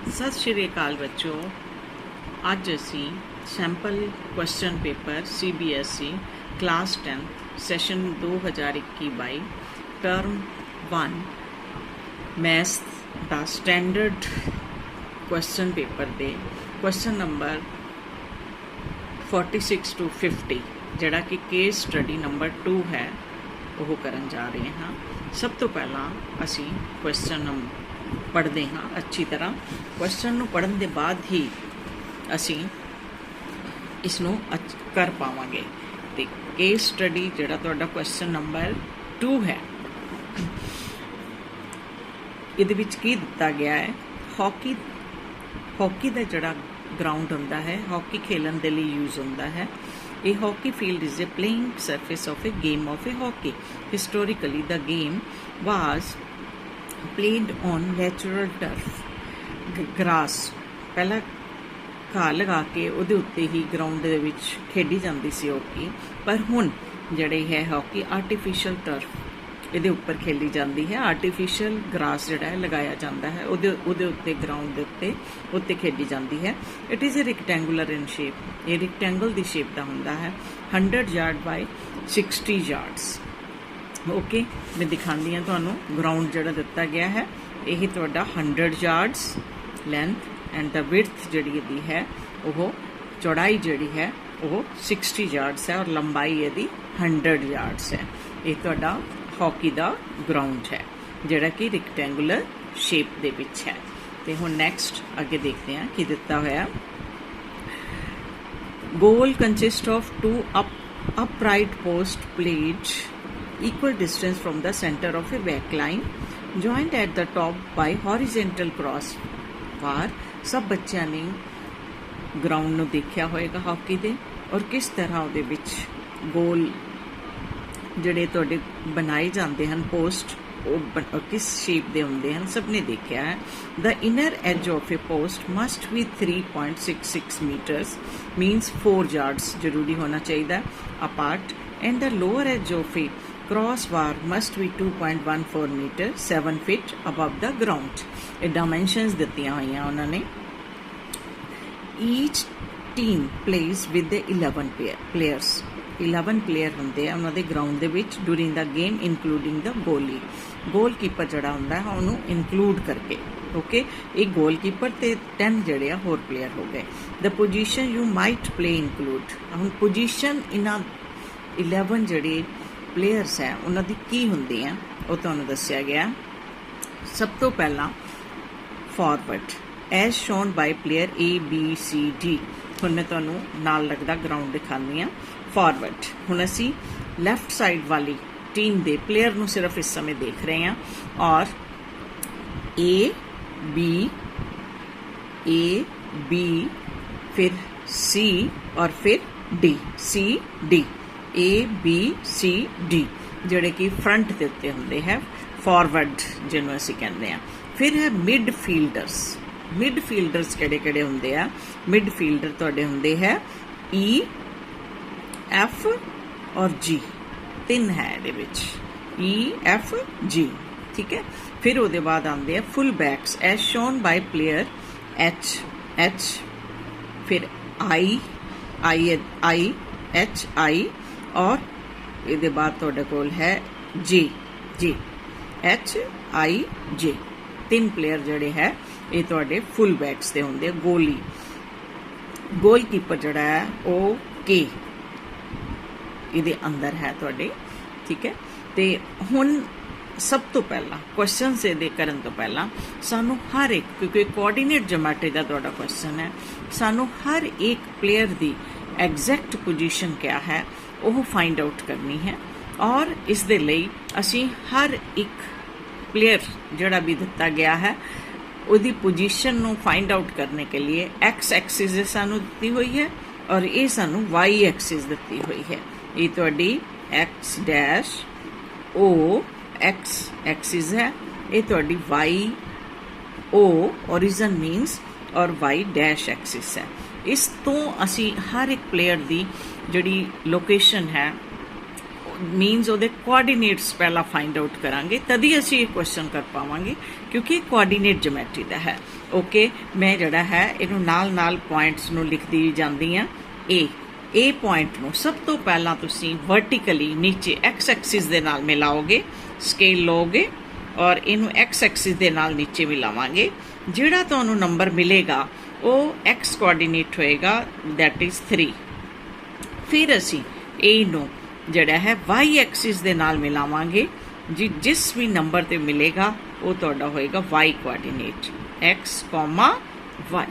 सत श्री अकाल बच्चों, अज असी sample question paper CBSE class 10 session 2021-22 term 1 maths दा स्टैंडर्ड क्वेश्चन पेपर दे क्वेश्चन नंबर 46 to 50 जिहड़ा कि केस स्टडी नंबर 2 है वो करन जा रहे हाँ। सब तो पहला असी क्वेश्चन पढ़ते हाँ अच्छी तरह। क्वेश्चन नूं पढ़न दे बाद ही असी इसनूं कर पावांगे। ते केस स्टडी जिहड़ा तुहाडा क्वेश्चन नंबर 2 है, इहदे विच की दिता गया है, हॉकी दा जिहड़ा ग्राउंड हुंदा है, हॉकी खेलन दे लई यूज हुंदा है। A hockey field is a playing surface of a game of a hockey. Historically, the game was played on natural turf, grass. पहला घाह लगा के उहदे उत्ते ही ग्राउंड दे विच खेडी जांदी सी हॉकी, पर हुण जिहड़ी है हॉकी आर्टिफिशियल टर्फ इहदे उपर खेली जाती है। आर्टिफिशियल ग्रास जिहड़ा है लगाया जाता है, उहदे उत्ते ग्राउंड दे उत्ते खेडी जाती है। It is a rectangular in shape, ये रिकटेंगल की शेप का हुंदा है। 100 यार्ड बाय 60 यार्ड्स। ओके, मैं दिखाती हाँ तुहानूं ग्राउंड जिहड़ा दिता गया है, यही तुहाडा 100 yards length and the width जिहड़ी इहदी है वो चौड़ाई जिहड़ी है वो 60 यार्ड्स है और लंबाई इहदी 100 यार्ड्स है। ये तुहाडा हॉकी दा ग्राउंड है जिहड़ा कि रिकटेंगुलर शेप दे विच है। ते हुण नैक्सट अगे देखते हैं कि दिता होया। गोल consist of 2 upright post placed equal distance from the center of a back line joined at the top by horizontal cross bar। सब बच्चों ने ग्राउंड नूं देखिया होएगा हॉकी दे, और किस तरह उहदे विच गोल जिहड़े तुहाडे बनाए जाते हैं पोस्ट किस शेप दे हुंदे हैं, सब ने देखा है। The inner edge of a post must be 3.66 metres means 4 yards जरूरी होना चाहिए apart, and the lower edge of a crossbar must be 2.14 metre 7 feet above the ground. ये डायमेंशनस दित्तियां होईयां उन्होंने। Each team plays with the 11 players. 11 player होंगे उन्होंने ground के during the game including the goalie. Goal keeper जड़ा होंदा है उन्होंने इंकलूड करके। ओके, एक गोल कीपर ते 10 जड़े होर प्लेयर हो गए। The position you might play include. हम पोजीशन इन्हां 11 जड़े प्लेयर्स है उन्होंने की होंदी है वो तुहानूं दस्सिया गया। सब तो पहला forward as shown by player ABCD। हुण मैं तुहानूं नाल लगदा ग्राउंड दिखानी हाँ। फॉरवर्ड हुण असी लैफ्ट साइड वाली टीम दे प्लेयर नूं सिर्फ इस समय देख रहे हैं, और A B फिर C और फिर D, C D, ABCD जिहड़े कि फ्रंट दे उत्ते हुंदे है, फॉरवर्ड जिन्हों असी कहते हैं। फिर है मिडफील्डर्स। मिडफील्डर्स किहड़े हुंदे आ? मिडफील्डर तुहाडे हुंदे है E, F और G, 3 है इहदे विच, E, F, G, ठीक है। फिर उहदे बाद आंदे आ full backs as shown by player H, फिर I, H, I, और इहदे बाद तुहाडे कोल है J, H, I, J। 3 player जिहड़े है ये तुहाडे फुल बैक्स दे हुंदे। गोली गोल कीपर जिहड़ा है वो K इहदे अंदर है तुहाडे, ठीक है। ते हुण सब तो पहला क्वेश्चन से दे करन तो पहला सानू हर एक, क्योंकि कोऑर्डिनेट ज्योमेट्री का तुहाडा क्वेश्चन है, सानू हर एक प्लेयर दी एग्जैक्ट पोजीशन क्या है वो फाइंड आउट करनी है। और इस दे लई असी हर एक प्लेयर जिहड़ा भी दिता गया है उसकी पोजीशन नू फाइंड आउट करने के लिए एक्स एक्सिस सानू दी हुई है और ये सानू वाई एक्सिस दी हुई है। ये तुहाडी X dash O X axis है, ये तुहाडी वाई ओ ओरिजन मीनस और वाई डैश एक्सिस है। इस तो असी हर एक प्लेयर दी जिहड़ी लोकेशन है मीनस ਉਹਦੇ ਕੋਆਰਡੀਨੇਟਸ ਪਹਿਲਾਂ ਫਾइंड आउट करांगे तभी ਅਸੀਂ ਇਹ ਕੁਐਸਚਨ ਕਰ ਪਾਵਾਂਗੇ क्योंकि कोआर्डीनेट ज्योमैट्री ਦਾ ਹੈ। ओके मैं ਜਿਹੜਾ ਹੈ ਇਹਨੂੰ ਨਾਲ ਪੁਆਇੰਟਸ ਨੂੰ ਲਿਖਦੀ ਜਾਂਦੀ ਆ। ए पॉइंट ਨੂੰ ਸਭ ਤੋਂ ਪਹਿਲਾਂ ਤੁਸੀਂ वर्टिकली नीचे एक्स एक्सिस ਦੇ ਨਾਲ ਮਿਲਾਓਗੇ, स्केल ਲਓਗੇ और ਇਹਨੂੰ एक्स एक्सिस ਦੇ ਨਾਲ नीचे ਮਿਲਾਵਾਂਗੇ। ਜਿਹੜਾ ਤੁਹਾਨੂੰ ਨੰਬਰ ਮਿਲੇਗਾ ਉਹ एक्स कोआर्डीनेट ਹੋਏਗਾ, दैट इज 3। फिर ਅਸੀਂ ਇਹਨੂੰ ਜਿਹੜਾ ਹੈ वाई एक्सिस ਦੇ ਨਾਲ ਮਿਲਾਵਾਂਗੇ जी। जिस भी नंबर ਤੇ ਮਿਲੇਗਾ ਉਹ ਤੁਹਾਡਾ ਹੋਏਗਾ वाई कोआर्डीनेट, x, y,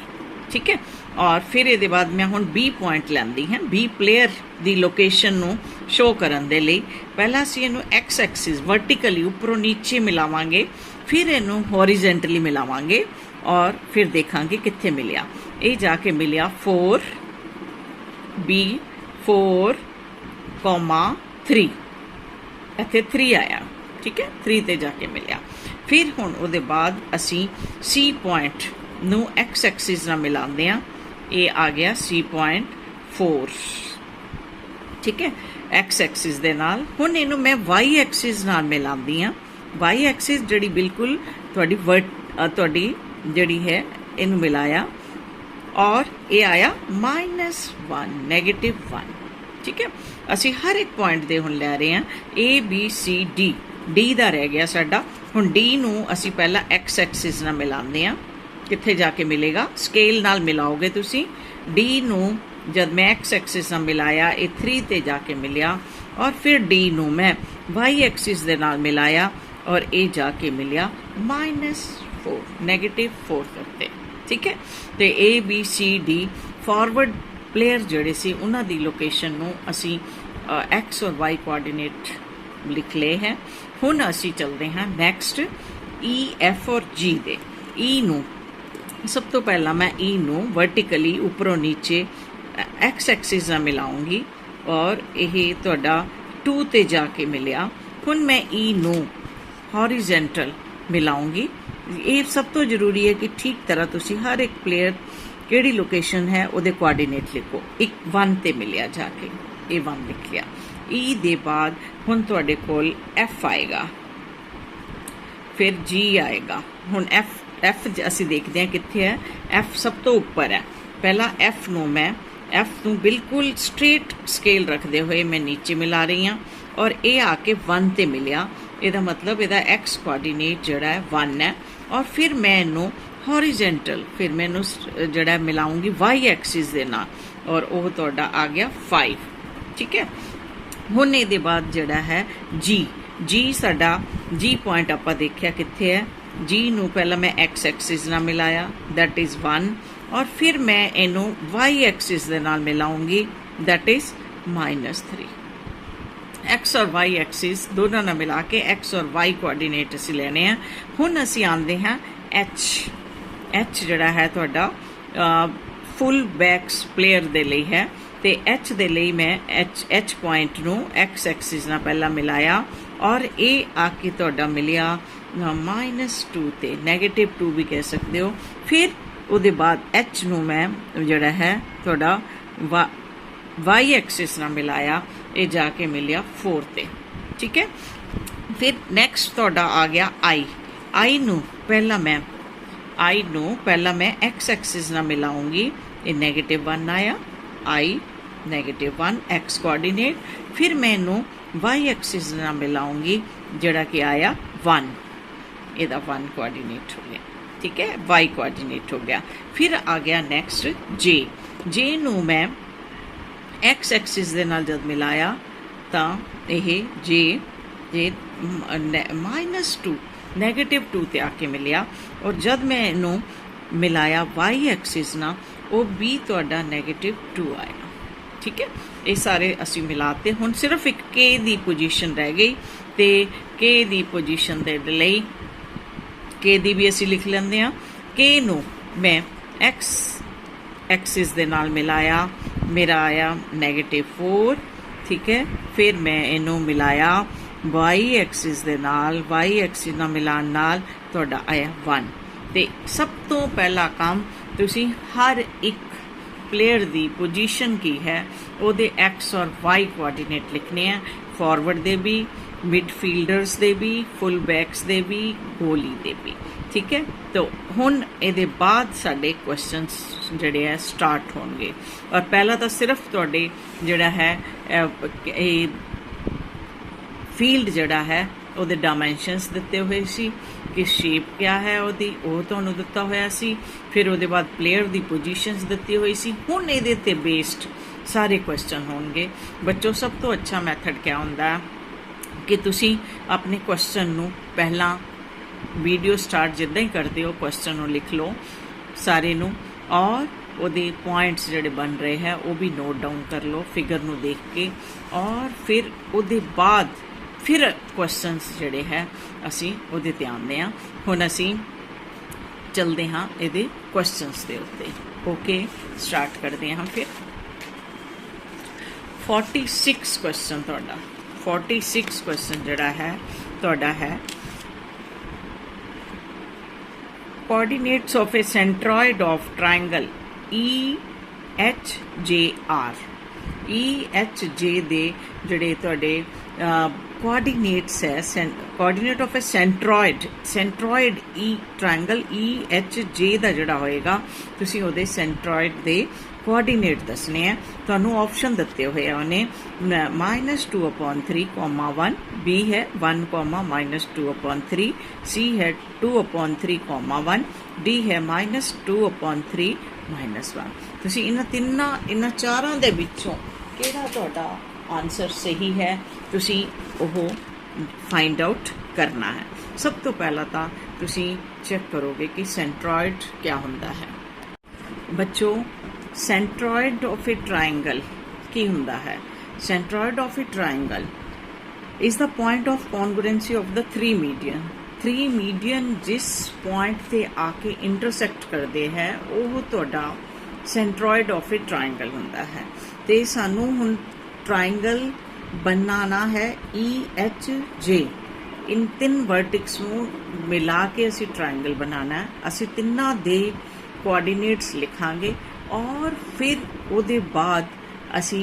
ठीक है। और फिर ਇਹਦੇ ਬਾਅਦ ਮੈਂ ਹੁਣ B ਪੁਆਇੰਟ ਲੈਂਦੀ ਹਾਂ। B ਪਲੇਅਰ ਦੀ ਲੋਕੇਸ਼ਨ ਨੂੰ ਸ਼ੋ ਕਰਨ ਦੇ ਲਈ ਪਹਿਲਾਂ ਅਸੀਂ ਇਹਨੂੰ x ਐਕਸਿਸ वर्टिकली ਉੱਪਰੋਂ ਨੀਚੇ ਮਿਲਾਵਾਂਗੇ, ਫਿਰ ਇਹਨੂੰ हॉरिजॉन्टली ਮਿਲਾਵਾਂਗੇ और फिर देखांगे कित्थे मिलिया। ये जाके मिलिया 4B 4,3 इत्थे 3 आया, ठीक है, 3 ते जाके मिलिया। फिर हुण उहदे बाद असी C पॉइंट नू एक्स एक्सिस नाल मिलांदे आ, ये आ गया C पॉइंट 4, ठीक है, एक्स एक्सिस दे नाल। हुण इहनू मैं वाई एक्सिस नाल मिलांदी आ। वाई एक्सिस जिहड़ी बिल्कुल तुहाडी जिहड़ी है इनू मिलाया और ये आया -1 -1, ठीक है। असी हर एक पॉइंट दे हुण लै रहे हैं A B C D। D दा रह गया साडा। हुण डी नू असी पहला एक्स एक्सिस नाल मिलांदे आ, कित्थे जाके मिलेगा, स्केल नाल मिलाओगे तुसी। डी नू जब मैं एक्स एक्सिस नाल मिलाया ये 3 ते जाके मिलिया और फिर डी नू मैं वाई एक्सिस दे नाल मिलाया और ये जाके मिलिया -4 -4 करते, ठीक है। तो A B C D forward player जोड़े सी उन्हां दी लोकेशन नू असी एक्स और वाई कोआर्डीनेट लिख ले हैं। हुण असी चलते हैं नैक्सट E F और G दे। E नू सब तो पहला मैं E नू वर्टिकली उपरों नीचे एक्स एक्सिस नाल मिलाऊंगी और यह तुहाडा 2 ते जाके मिलिया। हुण मैं E नू हॉरिजॉन्टल मिलाऊंगी। ये सब तो जरूरी है कि ठीक तरह तुसी हर एक प्लेयर केड़ी लोकेशन है उहदे कोआर्डीनेट लिखो। एक 1 ते मिलिया जाके, ये 1 लिख लिया। ई दे बाद हुण तुहाडे कोल F आएगा, फिर G आएगा। हुण F असी देखते हैं कित्थे है, F सब तो ऊपर है। पहला F नू मैं F नू बिल्कुल स्ट्रेट स्केल रखते हुए मैं नीचे मिला रही हाँ और ये आके 1 ते मिलिया। ਇਹਦਾ मतलब ਇਹਦਾ एक्स कोआर्डीनेट ਜਿਹੜਾ ਹੈ 1 है। और फिर मैं ਇਹਨੂੰ हॉरिजॉन्टल फिर मैं ਇਹਨੂੰ ਜਿਹੜਾ ਮਿਲਾਉਂਗੀ वाई एक्सिस ਦੇ ਨਾਲ और ਉਹ ਤੁਹਾਡਾ आ गया 5, ठीक है। ਹੁਣ ਇਹਦੇ ਬਾਅਦ ਜਿਹੜਾ ਹੈ G ਸਾਡਾ G पॉइंट ਆਪਾਂ ਦੇਖਿਆ ਕਿੱਥੇ ਹੈ। G ਨੂੰ ਪਹਿਲਾਂ मैं एक्स एक्सिस ਨਾਲ ਮਿਲਾਇਆ, दैट इज़ 1 और फिर मैं ਇਹਨੂੰ वाई एक्सिस ਦੇ ਨਾਲ ਮਿਲਾਉਂਗੀ, दैट इज़ -3। एक्स और वाई एक्सिस दोनों ना मिला के एक्स और वाई कोआर्डीनेट असी लेने हैं। हुण असी आंदे हैं एच जिहड़ा है तुहाडा फुल बैक्स प्लेयर दे लई है। तो एच दे लई मैं एच पॉइंट नू एक्स एक्सिस नाल पहला मिलाया और ये आके तुहाडा मिलिया -2 ते, -2 भी कह सकते हो। फिर उहदे बाद एच नू मैं जिहड़ा है तुहाडा वाई एक्सिस नाल मिलाया, ये जाके मिलिया 4 ते, ठीक है। फिर नैक्सट तुहाडा आ गया आई नू पहला मैं एक्स एक्सिस नाल मिलाऊंगी, ये -1 आया, आई -1 एक्स कोआर्डीनेट। फिर मैं इनू वाई एक्सिस नाल मिलाऊंगी जिहड़ा कि आया 1, इहदा 1 कोआर्डीनेट हो गया, ठीक है, वाई कोआर्डीनेट हो गया। फिर आ गया नैक्सट जे नू मैं एक्स एक्सिस दे नाल जब मिलाया तो यह जे -2 ते आके मिलिया और जब मैं इनू मिलाया वाई एक्सिस ना वो भी तुहाडा -2 आया, ठीक है। ये सारे असी मिलाते। हुण सिर्फ एक के दी पोजीशन रह गई तो के दी पोजीशन दे लई के दी भी असी लिख लेंदे आ। के नू मैं एक्स एक्सिस दे नाल मिलाया, मेरा आया -4, ठीक है। फिर मैं इनू मिलाया वाई एक्सिस दे नाल, वाई एक्सिस नाल मिलान नाल तुहाडा आया 1। तो सब तो पहला काम तुसी हर एक प्लेयर की पोजीशन की है ਉਹਦੇ एक्स और वाई कोआर्डीनेट लिखने हैं, फॉरवर्ड दे भी, मिडफील्डर्स दे भी, फुल बैक्स दे भी, गोली दे भी। ठीक है, तो हुण ਇਹਦੇ बाद साडे क्वेश्चनस ਜਿਹੜੇ है स्टार्ट होणगे। और पहला तो सिर्फ तुहाडे ਜਿਹੜਾ है फील्ड ਜਿਹੜਾ है ਉਹਦੇ डायमेंशनस दिते हुए सी कि शेप क्या है ਉਹਦੀ ਉਹ ਤੁਹਾਨੂੰ ਦਿੱਤਾ ਹੋਇਆ ਸੀ, फिर ਉਹਦੇ बाद प्लेयर ਦੀ पोजीशनस ਦਿੱਤੀ ਹੋਈ ਸੀ। ਹੁਣ ਇਹਦੇ ਤੇ बेस्ड सारे क्वेश्चन होणगे। बच्चों सब तो अच्छा मैथड क्या ਹੁੰਦਾ कि तुसी अपने क्वेश्चन ਨੂੰ ਪਹਿਲਾਂ वीडियो स्टार्ट जिद्दां ही करते हो क्वेश्चन ਨੂੰ लिख लो सारे ਨੂੰ, और ਉਹਦੇ पॉइंट्स ਜਿਹੜੇ बन रहे हैं वो भी नोट डाउन कर लो फिगर ਨੂੰ देख के, और फिर ਉਹਦੇ बाद फिर क्वेश्चनस ਜਿਹੜੇ है ਅਸੀਂ ਉਹਦੇ ਤੇ ਆਉਂਦੇ ਹਾਂ। ਹੁਣ ਅਸੀਂ चलते हाँ ਇਹਦੇ क्वेश्चनस ਦੇ ਉੱਤੇ। ओके, स्टार्ट करते हैं फिर। 46 क्वेश्चन ਤੁਹਾਡਾ 46 क्वेश्चन ਜਿਹੜਾ है ਤੁਹਾਡਾ है coordinates of A centroid of triangle EHJR। EHJ ਦੇ ਜਿਹੜੇ ਤੁਹਾਡੇ कोऑर्डिनेट्स है, coordinate of A centroid E triangle EHJ ਦਾ ਜਿਹੜਾ ਹੋਏਗਾ ਤੁਸੀਂ ਉਹਦੇ सेंट्रॉइड ਦੇ कोऑर्डिनेट दसने हैं। ਤੁਹਾਨੂੰ ऑप्शन ਦਿੱਤੇ ਹੋਏ ਆ ਉਹਨੇ -2/3, 1, B है 1, -2/3, C है 2/3, 1, D है -2/3, -1। ਤੁਸੀਂ ਇਹਨਾਂ ਚਾਰਾਂ ਦੇ ਵਿੱਚੋਂ ਕਿਹੜਾ ਤੁਹਾਡਾ आंसर सही है तुसी वो फाइंड आउट करना है। सब तो पहला तो तुसी चेक करोगे कि सेंट्रॉइड क्या होता है। बच्चों, सेंट्रॉइड ऑफ ए ट्रायंगल की होता है? Centroid of a triangle is the point of congruency of the three median जिस पॉइंट से आके इंटरसेक्ट करते हैं वो तुहाडा सेंट्रॉइड ऑफ ए ट्रायंगल होता है। तो सानू हुण ट्रायंगल बनाना है EHJ। इन 3 वर्टिक्स ਨੂੰ मिला के असी ट्रायंगल बनाना है। असी तिन्ना दे कोऑर्डिनेट्स लिखांगे और फिर ਉਹਦੇ बाद असी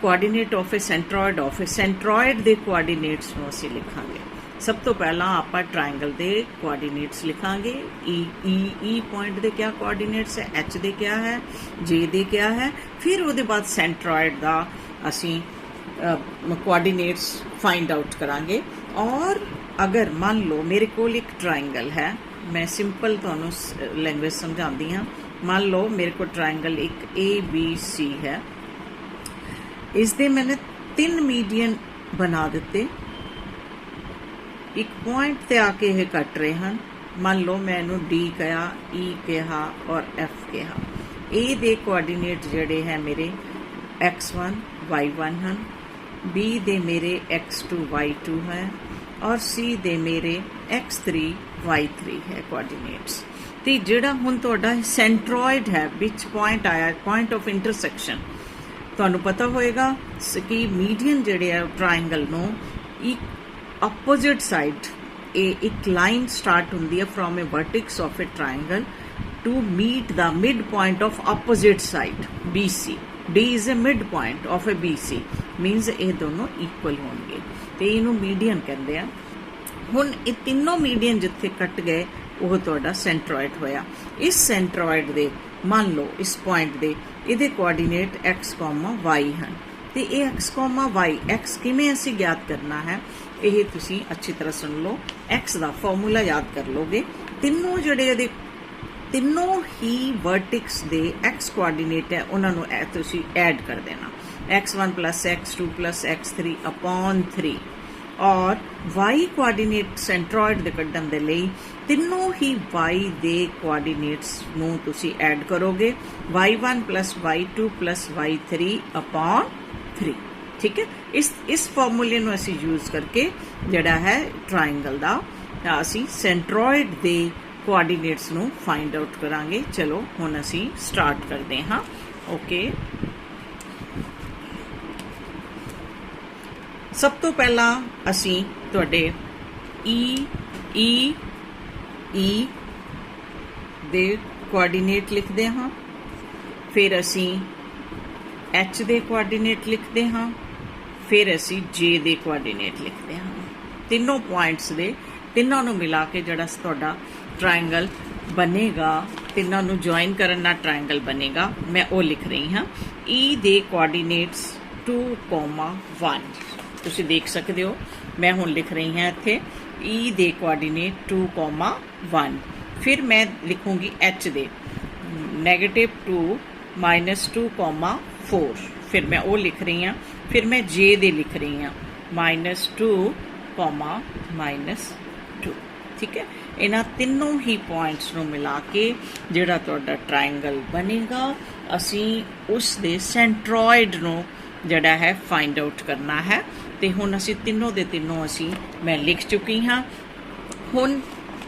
coordinate of A centroid they coordinates ਨੂੰ असी लिखांगे। सब तो पहला आप ट्रायंगल दे कोऑर्डिनेट्स लिखांगे। ई पॉइंट दे क्या कोऑर्डिनेट्स है, H दे क्या है, J दे क्या है, फिर ਉਹਦੇ बाद सेंट्रॉइड दा असी कोऑर्डिनेट्स फाइंड आउट करांगे। और अगर मान लो मेरे को एक ट्रायंगल है, मैं सिंपल तुहानू लैंग्वेज समझाती हाँ। मान लो मेरे को ट्रायंगल एक ABC है, इस दे मैंने 3 मीडियन बना दिते, एक पॉइंट ते आके ये कट रहे हैं। मान लो मैं इनू D कहा, E कहा और F कहा। ए दे कोऑर्डिनेट जड़े हैं मेरे x1 y1 हैं, B दे मेरे x2 y2 हैं, और C दे मेरे x3 y3 है कोऑर्डिनेट्स। तो जिहड़ा हुण तुहाडा सेंट्रॉइड है विच पॉइंट आया, पॉइंट ऑफ इंटरसेक्शन, तुहानू पता होएगा कि मीडियन जिहड़े है ट्रायंगल नूं एक अपोजिट साइड एक लाइन स्टार्ट होंदी है from a vertex of a triangle to meet the mid point of opposite side BC। D is a mid point of a BC, means ये दोनों इक्वल होंगे, तो इनू मीडियन कहते हैं। हुण ये तीनों मीडियन जिथे कट गए वो तुहाडा सेंट्रॉइड होया। इस सेंट्रॉइड दे मान लो इस पॉइंट दे इहदे कोऑर्डिनेट x, y हैं, तो ये x, y x किवें असीं याद करना है, ये तुसीं अच्छी तरह सुन लो। x का फॉर्मूला याद कर लोगे। तीनों जिहड़े तीनों ही वर्टिक्स दे x कोऑर्डिनेट है उन्होंने तुसीं ऐड कर देना, x1 + x2 + x3 अपॉन 3, और y कोऑर्डिनेट सेंट्रॉइड दे कड्ढण दे लई तीनों ही y दे कोऑर्डिनेट्स नूं तुसीं ऐड करोगे, y1 + y2 + y3 अपॉन 3। ठीक है, इस फॉर्मूले नूं असीं यूज़ करके जिहड़ा है ट्रायंगल दा असीं सेंट्रॉइड दे कोऑर्डिनेट्स नूं फाइंड आउट करांगे। चलो हुण असीं स्टार्ट करते हाँ। ओके, सब तो पहला असीं तुहाडे ई दे कोऑर्डिनेट लिखते हाँ, फिर असी एच दे कोआर्डीनेट लिखते हाँ, फिर असी जे दे कोआर्डीनेट लिखते हाँ। तीनों पॉइंट्स दे तिन्नों नूं मिला के जिहड़ा तुहाडा ट्रायंगल बनेगा, तिन्नों नूं ज्वाइन करन नाल ट्रायंगल बनेगा, मैं वो लिख रही हाँ। ई दे कोआर्डीनेट्स 2,1 तुसीं देख सकते हो, मैं हुण लिख रही हाँ इत्थे ई दे कोआर्डीनेट 2,1। फिर मैं लिखूँगी एच दे -2 -2,4, फिर मैं वो लिख रही हाँ। फिर मैं जे दे लिख रही हाँ -2, -2, ठीक है। इन्हां तीनों ही पॉइंट्स नूं मिला के जिहड़ा तुहाडा ट्रायंगल बनेगा, असीं उस दे सेंट्रॉइड नूं जिहड़ा है फाइंड आउट करना है। ते हुण असीं तीनों दे तीनों असीं मैं लिख चुकी हाँ। हुण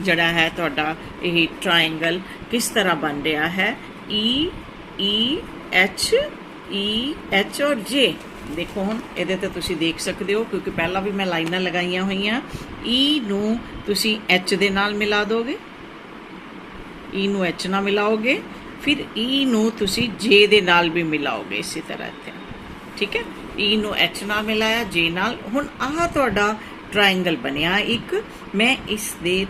जिहड़ा है तुहाडा ये ट्रायंगल किस तरह बन रहा है, ई एच और जे। देखो हुण इहदे ते तुसीं देख सकते हो, क्योंकि पहला भी मैं लाइनां लगाईयां होईयां। ई नूं तुसीं एच दे नाल मिला दोगे, ई नूं एच नाल मिलाओगे, फिर ई नूं तुसीं जे दे नाल भी मिलाओगे इसी तरह इत्थे, ठीक है। ई नूं एच नाल मिलाया, जे नाल। हुण आह तुहाडा ट्रायंगल बनिया एक। मैं इस दे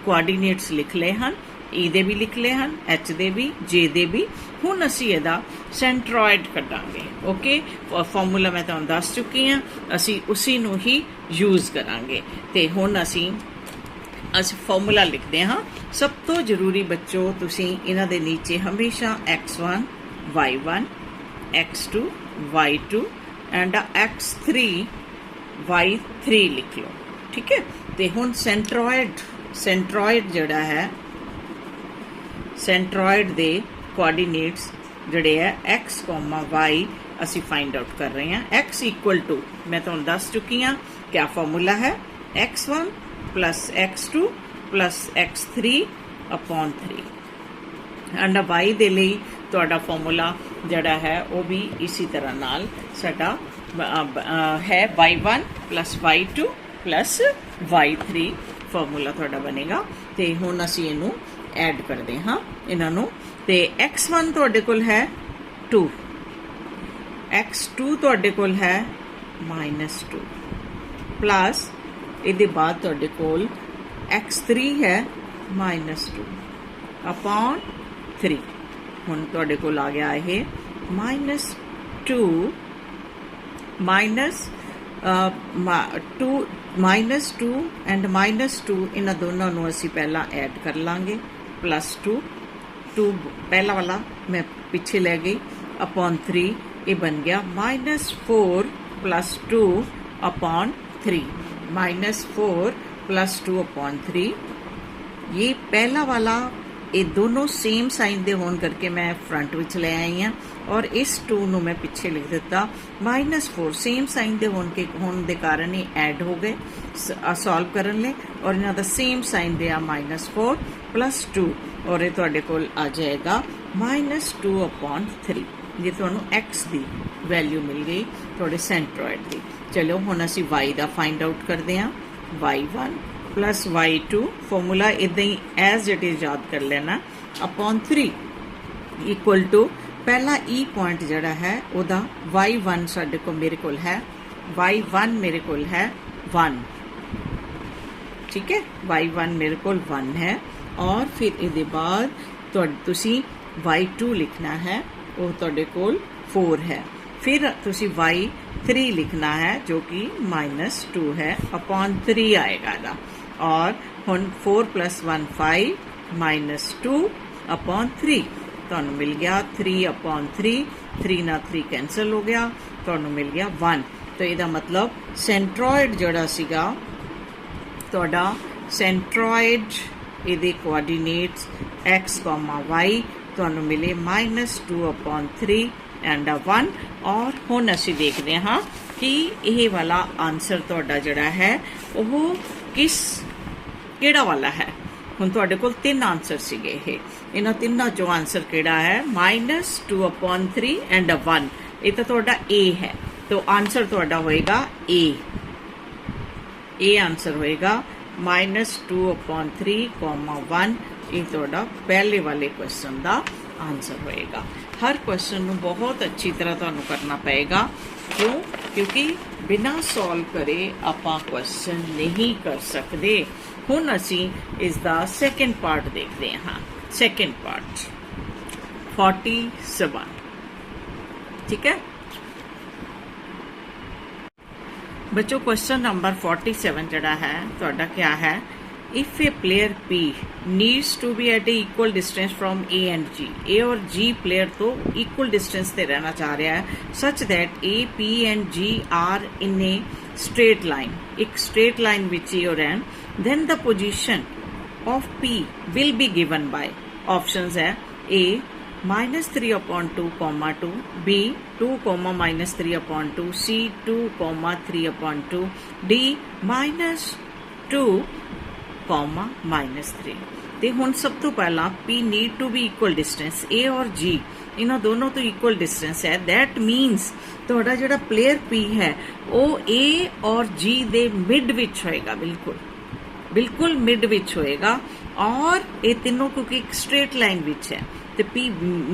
कोआर्डीनेट्स लिख लए हन, ई दे भी लिख लए हन, एच दे भी, जे दे भी। हुण असीं इहदा सेंट्रॉइड कढांगे। ओके, फॉर्मूला मैं तुहानूं दस चुकी हाँ, असीं उसी नूं ही यूज़ करांगे। ते हुण असीं फॉर्मूला लिखते हाँ। सब तो जरूरी बच्चों, तुसीं इन्हां दे नीचे हमेशा x1 y1 x2 y2 and x3 y3 लिख लो, ठीक है। ते हुण सेंट्रॉइड जिहड़ा है, सेंट्रॉइड दे कोआर्डीनेट्स जिहड़े है x, y असी फाइंड आउट कर रहे हैं। x इक्वल टू मैं तुहानूं दस चुकी हाँ क्या फॉर्मूला है, x1 plus x2 plus x3 upon 3 and y दे लई तुहाडा फॉर्मूला जिहड़ा है वो भी इसी तरह नाल साडा है y1 plus y2 plus y3 formula तुहाडा बनेगा। ते हुण असीं इहनूं ऐड करदे हाँ इन्हां नूं। ते x1 तुहाडे कोल है 2, x2 तुहाडे कोल है -2 प्लस इहदे बाद तुहाडे कोल x3 है -2 अपॉन 3। हुण तुहाडे कोल आ गया ये -2 एंड -2 इन्हां दोनों नूं असीं पहला ऐड कर लांगे, +2 पहला वाला मैं पीछे ले गई अपॉन 3, ये बन गया -4 + 2 अपॉन 3, -4 + 2 अपॉन 3। ये पहला वाला ये दोनों सेम साइन दे होने करके मैं फ्रंट विच ले आई हाँ, और इस 2 नूं मैं पिछे लिख दिता। -4 सेम साइन दे होने के कारण ये ऐड हो गए सॉल्व करन ले, और इन्हां दा सेम साइन दे -4 + 2, और ये तुहाडे कोल आ जाएगा -2 अपॉन 3। ये तुहानूं x दी वैल्यू मिल गई तुहाडे सेंट्रॉइड दी। चलो हुण असीं y दा फाइंड आउट करदे हां। y1 प्लस y2 फॉर्मूला इदां ही एज इट इज याद कर लेना, अपॉन 3 इक्वल टू पहला ई पॉइंट जिहड़ा है उहदा y1 साडे को मेरे कोल है, y1 मेरे कोल है 1, ठीक है। y1 मेरे कोल 1 है, और फिर इहदे बाद तुसीं y2 लिखना है, वो तुहाडे कोल 4 है। फिर तुसीं y3 लिखना है जो कि -2 है, अपॉन 3 आएगा इहदा। और हुण 4 + 1 5 -2 अपॉन 3 तुहानूं मिल गया 3 अपॉन 3, 3 ना 3 कैंसल हो गया, तुहानूं मिल गया 1। तो इहदा मतलब सेंट्रॉइड जिहड़ा सीगा तुहाडा सेंट्रॉइड इहदे कोआर्डीनेट्स x, y तुहानूं मिले -2 अपॉन 3 एंड 1। और हुण असीं देखदे हां कि यह वाला आंसर तुहाडा जिहड़ा है वो किहड़ा वाला है। हुण तुहाडे कोल 3 आंसर सीगे, इन्हां तिन्नां चों आंसर किहड़ा है, -2 अपॉन 3 एंड 1। ये तो तुहाडा ए है, तो आंसर तुहाडा होएगा ए आंसर होएगा -2 अपॉन 3, 1 ये तुहाडा पहले वाले क्वेश्चन का आंसर होएगा। हर क्वेश्चन नूं बहुत अच्छी तरह तुहानूं करना पएगा। क्यों? क्योंकि बिना सॉल्व करे आपां क्वेश्चन नहीं कर सकते। हुण असीं इसका सैकेंड पार्ट देखते हाँ। सैकेंड पार्ट 47, ठीक है बच्चों। क्वेश्चन नंबर 47 जड़ा है तुहाडा क्या है, if a player P needs to be at a equal distance from A and G, A और G प्लेयर तो इक्वल डिस्टेंस से रहना चाह रहा है, such that A, P and G are in a straight line, एक straight line which A और N, then the position of P will be given by options है A -3/2, 2, B 2, -3/2, C 2, 3/2, D -2, -3। ਤੇ ਹੁਣ ਸਭ ਤੋਂ ਪਹਿਲਾਂ P need to be equal distance, A और G इन्हों दोनों तो इक्वल डिस्टेंस है। दैट मीनस ਤੁਹਾਡਾ ਜਿਹੜਾ प्लेयर P है ਉਹ A और G ਦੇ मिड विच होएगा, बिल्कुल मिड विच होएगा। और ये तीनों क्योंकि एक स्ट्रेट लाइन विच है तो P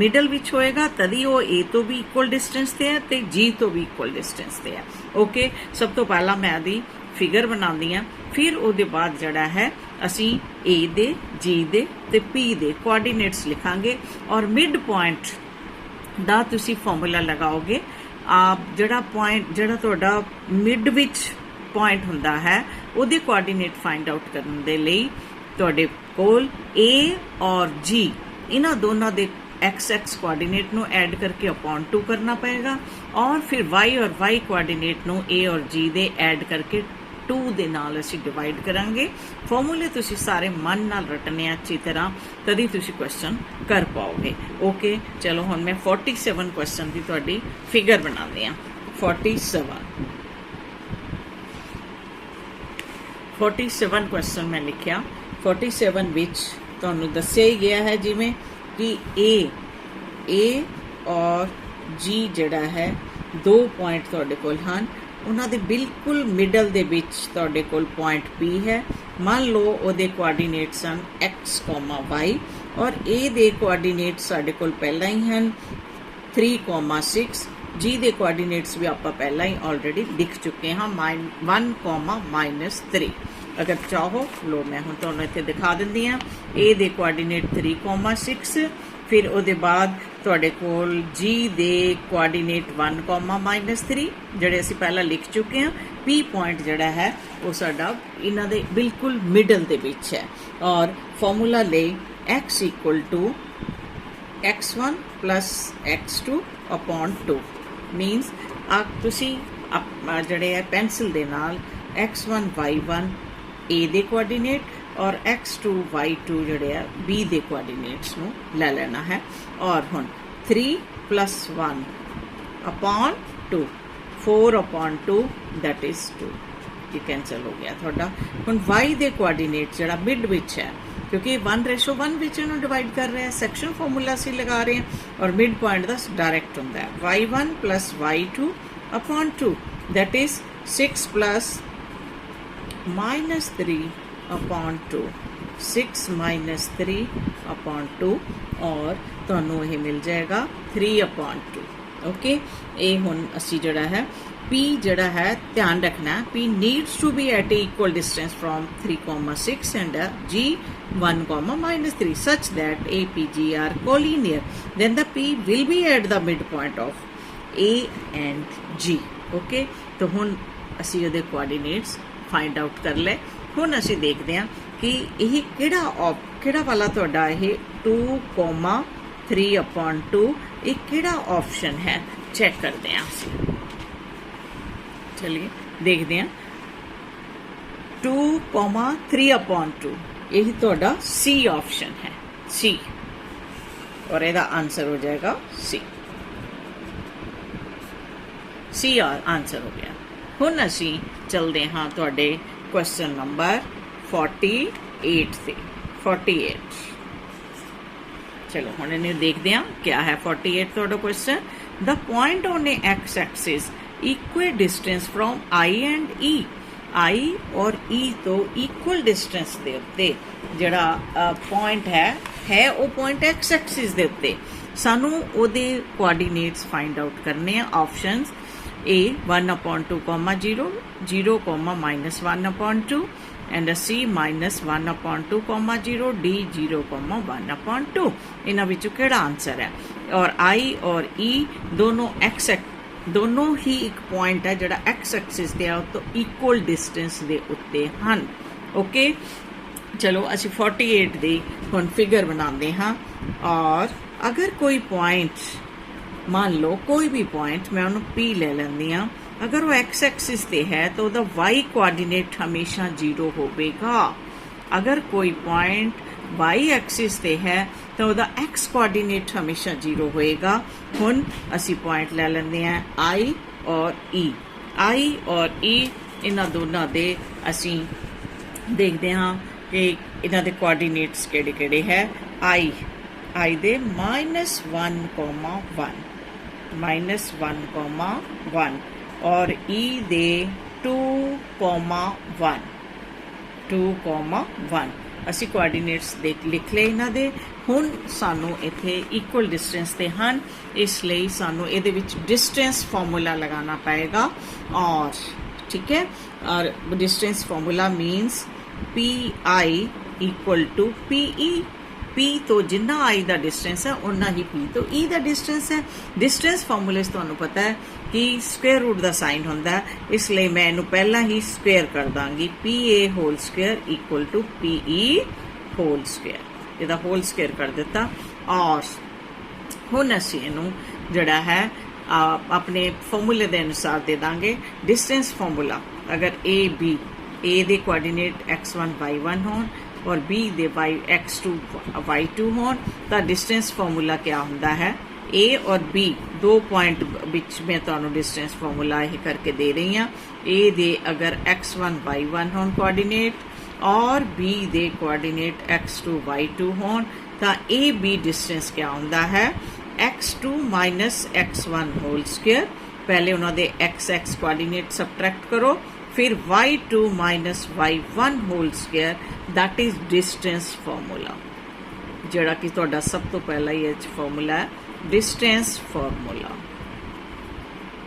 मिडल विच होएगा, तभी वो A तो भी इक्वल डिस्टेंस ते है ते G तो भी इक्वल डिस्टेंस ते है। ओके, सब तो पहला मैं आदि फिगर बनानी हाँ, फिर उसके बाद जड़ा है असी A दे, G दे ते P दे कोआर्डीनेट्स लिखांगे और मिड पॉइंट दा तुसी फॉर्मूला लगाओगे। आप जड़ा पॉइंट जड़ा तुहाडा मिड विच पॉइंट हुंदा है उहदे कोआर्डीनेट फाइंड आउट करने दे लई तुहाडे कोल A और G इन्हां दोनों दे एक्स कोआर्डीनेट नू ऐड करके अपॉन 2 करना पएगा और फिर y और y कोआर्डीनेट नू A और G दे ऐड करके 2 दे नाल असीं डिवाइड करांगे। फॉर्मूले तुसीं सारे मन नाल रटने अच्छी तरह, तभी तुसीं क्वेश्चन कर पाओगे। ओके, चलो हुण मैं 47 क्वेश्चन की तुहाडी फिगर बनांदी हां। 47 क्वेश्चन मैं लिखिया। 47 विच तुहानूं दस्सिया ही गया है जिवें कि A और G जड़ा है 2 पॉइंट तुहाडे कोल हन, उन्हां दे बिल्कुल मिडल दे विच तुहाडे कोल पॉइंट P है। मान लो उहदे कोआर्डीनेट्स हन x, y और A दे कोआर्डीनेट्स साडे कोल पहला ही हन 3, 6। G दे कोआर्डीनेट्स भी आपां पहला ही ऑलरेडी लिख चुके हाँ 1, -3। अगर चाहो लो मैं हुण तुहानूं इत्थे दिखा दिंदी हां। A दे कोआर्डीनेट 3, 6, फिर उसके बाद तुहाडे कोल G दे कोआर्डीनेट 1, -3 जिहड़े असीं पहला लिख चुके हैं। P पॉइंट जिहड़ा है वो साडा इन्हां दे बिल्कुल मिडल दे विच है और फॉर्मूला ले x = x1 + x2 अपॉन 2 मीनस तुसीं जिहड़े है पेंसिल दे नाल x1 y1 A दे कोआर्डीनेट और x2 y2 जड़े है B दे कोआर्डीनेट्स नूं ले लेना है। और हुण 3 + 1 अपॉन 2, 4/2 दैट इज 2, ये कैंसल हो गया थोड़ा। हुण y दे कोआर्डीनेट जड़ा मिड विच है, क्योंकि 1:1 विच इन्हूं डिवाइड कर रहे हैं, सैक्शन फॉर्मूला से लगा रहे हैं और मिड पॉइंट दा डायरेक्ट हुंदा है y1 + y2 upon 2 that is 6 + -3/2, 6 - 3/2 और तुहानूं ये मिल जाएगा 3/2। ओके, ये हुण असी जड़ा है P जड़ा है ध्यान रखना है, P needs to be at a equal distance from 3, 6 and G 1, -3 such that A, P, G are collinear, then the P will be at the midpoint of A and G। Okay, तो हुण असी उहदे कोआर्डीनेट्स find out कर ले। हुण असी देखते हैं कि यह किहड़ा वाला तुहाडा ये 2, 3/2 ये किहड़ा ऑप्शन है, चेक करते हैं असी। चलिए देखते हैं 2, 3/2 यही तुहाडा C ऑप्शन है, C, और इसका आंसर हो जाएगा C आंसर हो गया। हुण असी चलते हाँ तुहाडे क्वेश्चन नंबर 48 से। 48 चलो हुण इन्हें देखते हैं क्या है 48 तुहाडा question. The point on A x axis equal distance from I and E, I और E तो इक्वल डिस्टेंस दे उत्ते ਜਿਹੜਾ ਪॉइंट है वो पॉइंट एक्स एक्सिस ਦੇ ਉੱਤੇ ਸਾਨੂੰ ਉਹਦੇ ਕੋਆਰਡੀਨੇਟਸ फाइंड आउट करने हैं options A 1/2, 0 0, -1/2 and C -1/2, 0 D 0,1/2 इन्हां विचों किहड़ा आंसर है। और I और E दोनों ही एक पॉइंट है जिहड़ा एक्स एक्सिस ते आ तो इक्वल डिस्टेंस दे उत्ते हन। ओके चलो असी 48 दी हुण फिगर बनाते हाँ। और अगर कोई पॉइंट मान लो कोई भी पॉइंट मैं उन्होंने P ले लैंदी हाँ, अगर वो एक्स एक्सिस ते है तो वह वाई कोआर्डीनेट हमेशा 0 होगा। अगर कोई पॉइंट वाई एक्सिस ते है तो वह एक्स कोआर्डीनेट हमेशा 0 होएगा। हुण असी पॉइंट ले लैंदे हैं आई और ई इन्हां दोनों दे असी देखते हाँ कि इन्हां दे कोआर्डीनेट्स किहड़े है। आई दे -1,1 और E दे 2,1 असी कोआर्डीनेट्स लिख ले इन्हां दे। हुण सानू इत्थे इक्वल डिस्टेंस ते हन, इसलिए सानू इहदे विच डिस्टेंस फॉर्मूला लगाना पएगा। और ठीक है, और distance formula means PI = PE। P तो जिन्ना I का डिस्टेंस है उन्ना ही P तो E का डिस्टेंस है। डिस्टेंस फॉर्मूले से तुहानू पता है कि स्क्वेयर रूट का साइन होंदा है, इसलिए मैं इनू पहला ही स्क्वेयर कर दांगी। PA² = PE²। इहदा होल स्क्वेयर कर दिता। और हुण असीं इनू जिहड़ा है अपने फॉर्मूले के अनुसार दे दांगे। डिस्टेंस फॉर्मूला अगर A दे कोआर्डीनेट x1 y1 होण और B दे x2 y2 होण तो डिस्टेंस फॉर्मूला क्या होंदा है। A और B दो पॉइंट विच मैं तुहानू डिस्टेंस फॉर्मूला यह करके दे रही हाँ। A दे अगर x1 y1 होण कोआर्डीनेट और B दे कोआर्डीनेट x2 y2 होण तो AB डिस्टेंस क्या होंदा है x2 - x1²। पहले उन्होंने x कोआर्डीनेट सबट्रैक्ट करो, फिर y2 - y1² that is distance formula, जिहड़ा कि तुहाडा सब तो पहला ही फॉर्मूला है डिस्टेंस फॉर्मूला।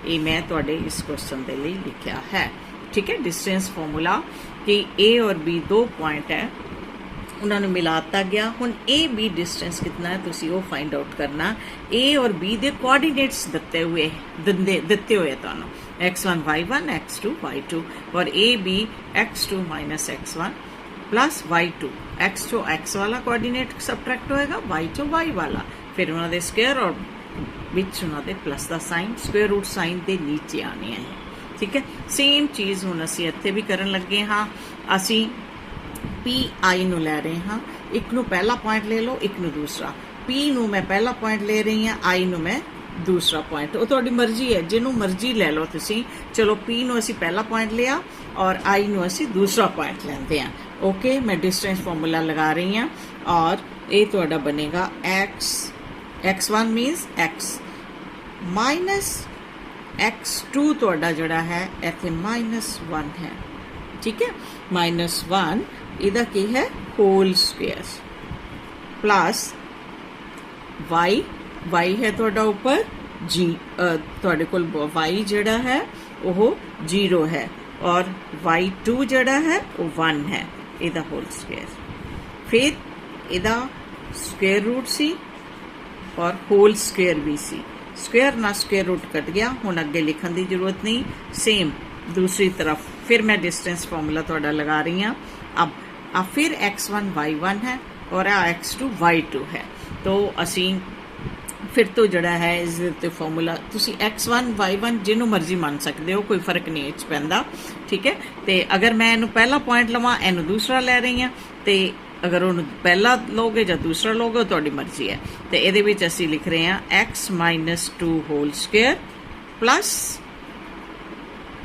ये मैं तुहाडे इस क्वेश्चन के लिए लिखा है। ठीक है, डिस्टेंस फॉर्मूला कि A और B दो पॉइंट है, उन्होंने मिलाता गया। हुण A B डिस्टेंस कितना है तुसीं वो फाइंड आउट करना। A और B दे कोआर्डीनेट्स दिते हुए तुहानू x1 y1 x2 y2 और A B x2 - x1 plus y2 x चो x वाला कोआर्डीनेट सबट्रैक्ट होएगा, y चो y वाला, फिर उन्होंने स्क्वेयर और विच उन्होंने प्लस का साइन स्क्वेयर रूट साइन के नीचे आने हैं। ठीक है, सेम चीज़ हुण असीं इत्थे भी करन लगे हाँ। असीं PI नू लै रहे हाँ, एक नू पहला पॉइंट ले लो, एक नू दूसरा। P नू मैं पहला पॉइंट ले रही हाँ, I नू मैं दूसरा पॉइंट। वो तुहाडी मर्जी है, जिन्हों मर्जी ले लो तुसीं। चलो P नू असीं पहला पॉइंट लिया और I नू असीं दूसरा पॉइंट लैंदे हैं। ओके, मैं डिस्टेंस फॉर्मूला लगा रही हाँ और ये तुहाडा बनेगा x1 मीनस x माइनस x2 तुहाडा जिहड़ा है इत्थे -1 है। ठीक है, -1 इहदा की है होल स्क्वेयर प्लस y है तुहाडा ऊपर जी तुहाडे कोल y जिहड़ा है वो 0 है और y2 जिहड़ा है वो 1 है। इहदा होल स्क्वेयर, फिर इहदा स्क्वेयर रूट सी और होल स्क्वेयर भी सी। स्क्वेयर ना स्क्वेयर रूट कट गया, हुण अगे लिखण की जरूरत नहीं। सेम दूसरी तरफ फिर मैं डिस्टेंस फॉर्मूला तुहाडा लगा रही हाँ। अब फिर x1 y1 है और x2 y2 है। तो असी फिर तो जड़ा है इस फॉर्मूला तुसी x1 y1 जिन्हों मर्जी मान सकते हो, कोई फर्क नहीं इस पैंदा। ठीक है, तो अगर मैं इनू पहला पॉइंट लवां, इनू दूसरा लै रही हाँ, तो अगर उन्होंने पहला लोगे या दूसरा लोगे तो मर्जी है। तो ये असी लिख रहे हैं x - 2 whole square plus